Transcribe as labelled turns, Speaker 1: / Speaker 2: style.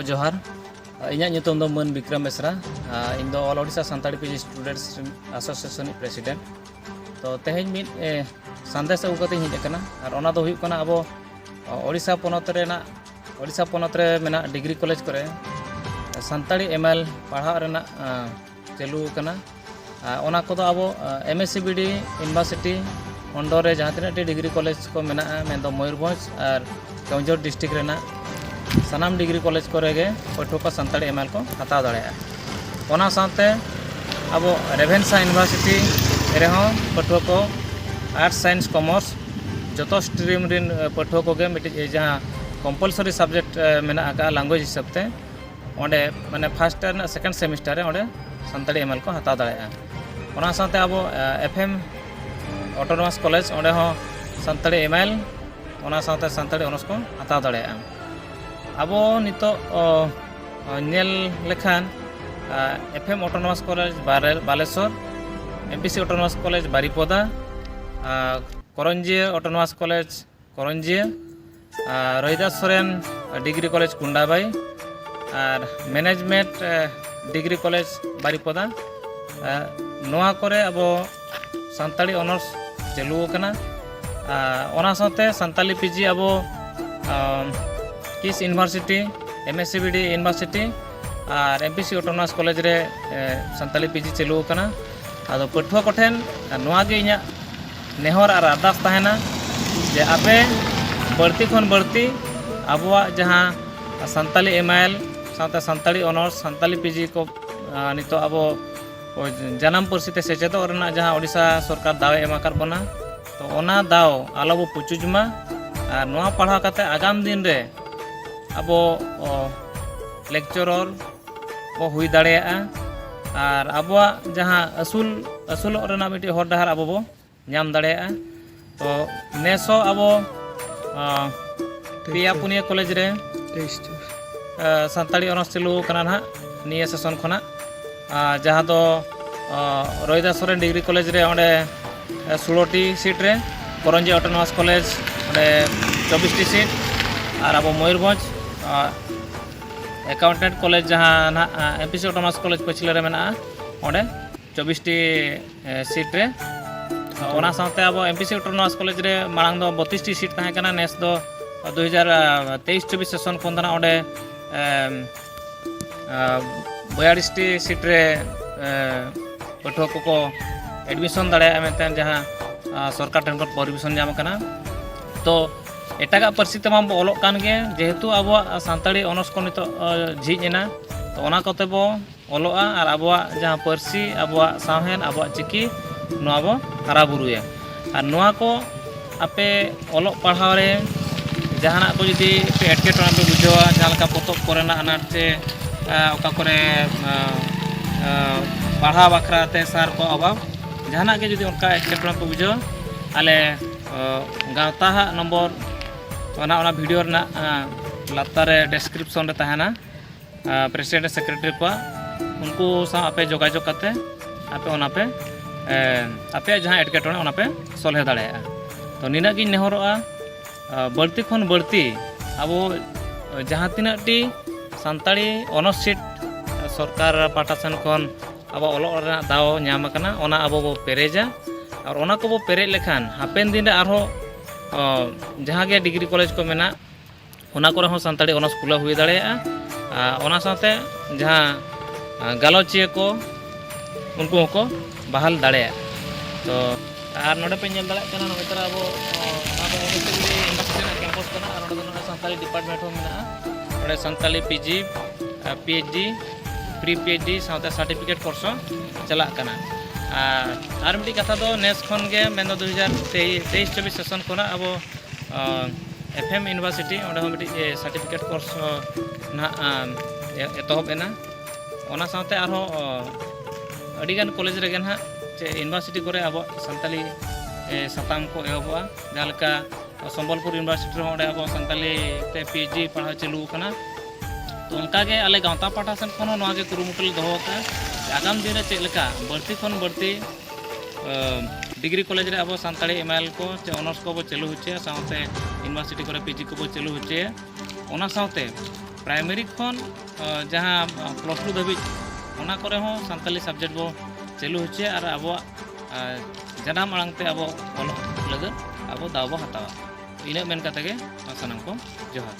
Speaker 1: जोहार इन्या nyutum do मन विक्रम बेसरा इन दो all Odisha Santali PG students association president तो तेहेज मिद संदेश अगु कते हिज कना और ओना दो हुई कना अब ओडिशा पोनत रे मेना डिग्री कॉलेज करे संताली एमएल पढ़ा रेना चालू कना ओना कोदो अब एमएससीबीडी यूनिवर्सिटी अंडर रे जहाँ तीन डिग्री कॉलेज को मेना मेन दो मयूरभंज और केवंझर डिस्ट्रिक्ट रेना सानाम डिग्री कॉलेज कोरेगे पठुआ को संताली एमएल को हता दाड़ेया ओना साथे अब रेभेन्सा यूनिवर्सिटी रेहों पठुआ को आर्ट्स साइंस कॉमर्स जो स्ट्रीम रिन पठुआ को गे मिटे जहाँ कंपलसरी सब्जेक्ट मेना का लैंग्वेज हिसाब से ओंडे माने फर्स्ट एंड सेकंड सेमिस्टर रे ओंडे संताली एमएल को हता दाड़ेया ओना साथे अब एफएम ऑटोनोमस कॉलेज ओंडे हो संताली एमएल ओना साथे संताली ऑनर्स को हता दाड़ेया अब नितो नेल लेखान FM autonomous college Baleswar MPC autonomous college Baripada Karanjia autonomous college Karanjia Rohidas Soren degree college Kundabai और मैनेजमेंट डिग्री कॉलेज बारिपदा नोआ करे अब संताली ऑनर्स चालू कना ओना साथे संताली पीजी अब किस यूनिवर्सिटी एमएससीबीडी यूनिवर्सिटी और एमपीसी ऑटोनोमस कॉलेज रे संताली पीजी चालू कना आदो पठुआ कोठेन नोआ गे इन्या नेहर और अरदास तहना जे आपे बढ़ती खन बढ़ती अबवा जहाँ संताली एमएल साथे संताली ऑनर्स संताली पीजी को नितो अब जन्म पार्सीते सेचेदो रेना जहाँ ओडिशा सरकार दावे एमाकार बना तो ओना दाव आलो बो पुचुजमा और नोआ पढ़ा काते आगाम दिन रे अब लेक्चरर बो हुई दाड़ेया और अबवा जहाँ असूल रेना मिट्टी हर डहार अब बो नाम दाड़ेया तो नेसो अब पिया पुनिया कॉलेज रे संताली ऑनर्स चालू कना ना निया सेशन खना जहाँ दो रोहिदास सोरेन डिग्री कॉलेज रे ओंडे 16टी सीट रे करंजिया ऑटोनोमस कॉलेज ओंडे 24टी सीट और अब मयूरभंज अकाउंटेंट कॉलेज जहाँ ना एमपीसी ऑटोनोमस कॉलेज पछिले रे मेना ओंडे 24टी सीट रे ओना साथे अब एमपीसी ऑटोनोमस कॉलेज रे मांग दो 32टी सीट ताहे कना नेस दो 2023-24 सेशन खन दना ओंडे 42टी सीट रे पठुआ को एडमिशन दाड़े मेनते जहाँ सरकार ठेन परमिशन नाम कना तो एटागा पार्सी तमा बो ओलोग कान गे जेहेतु अब सानताड़ी ऑनर्स को नितो झिज एना तो ओना कोते बो ओलोआ और अब जहाँ पार्सी अब साहेन अब चिकी नोआ बो हारा बुरुया और नोआ को आपे ओलोग पढ़ाव रे जहाना को जुदी एटकेटोना पे बुझावा जहाँ लका पोतब कोरेना अनाट से ओका करे पढ़ा बाखरा ते सार को अभाव जहाना के जुदी उनका एटकेटोना पे बुझावा आले गावता नंबर ओना वीडियो रना लातार रे डिस्क्रिप्शन रे तहना प्रेसिडेंट सेक्रेटरी को उनको सा आपे जोगाजोग करते आपे ओना पे आपे जहाँ एटकेटोना ओना पे सलहे दाड़ेया तो निना गिन नेहरोआ बढ़ती खन बढ़ती अब जहाँ तीना टी संताड़ी ऑनर्स सीट सरकार पाटा सेन खन अब ओलोग रेना दाव नाम कना ओना अब बो पेरेजा और ओना को बो पेरेज लेखान हापेन दिन रे आरो जहाँ के डिग्री कॉलेज को मेना ओना को रहो संताड़ी ऑनर्स खुला हुई दाड़ेया ओना साथे जहाँ गालोचिया को उनको को बहाल दाड़ेया तो आर नोडे पे नेल दाड़े कना नोडे तरा अब यूनिवर्सिटी कैंपस कना और नोडे संताली डिपार्टमेंट हो मेना नोडे Santali PG PhD pre PhD साथे सर्टिफिकेट कोर्स चला कना और मिट्टी कथा दो नेस खन गे मेन 2023-24 सेशन खना अब एफएम यूनिवर्सिटी ओंडे हो मिट्टी सर्टिफिकेट कोर्स ना एतहब एना ओना साथे आरो अडिगान कॉलेज रे ना यूनिवर्सिटी करे अब संताली साताम को एहबा जहाँ लका संबलपुर यूनिवर्सिटी रे अब संताली ते पीएचडी पढ़ा चालू कना तो उनका के आले गांवता पाठा सेन खन नोआ के कुरुमुटल दोहो का आगाम दिन रे चेक लेका बढ़ती खन बढ़ती डिग्री कॉलेज रे अब संताड़ी एमएल को ऑनर्स को बो चालू होचे साथे यूनिवर्सिटी करे पीजी को बो चालू होचे ओना साथे प्राइमरी खन जहाँ +2 धाबी ओना करे हो सानताली सब्जेक्ट बो चालू होचे और अब जनाम आड़ांगते अब ऑल लगन अब दाव बो हतावा इन मेन कते गे सानाम को जोहार।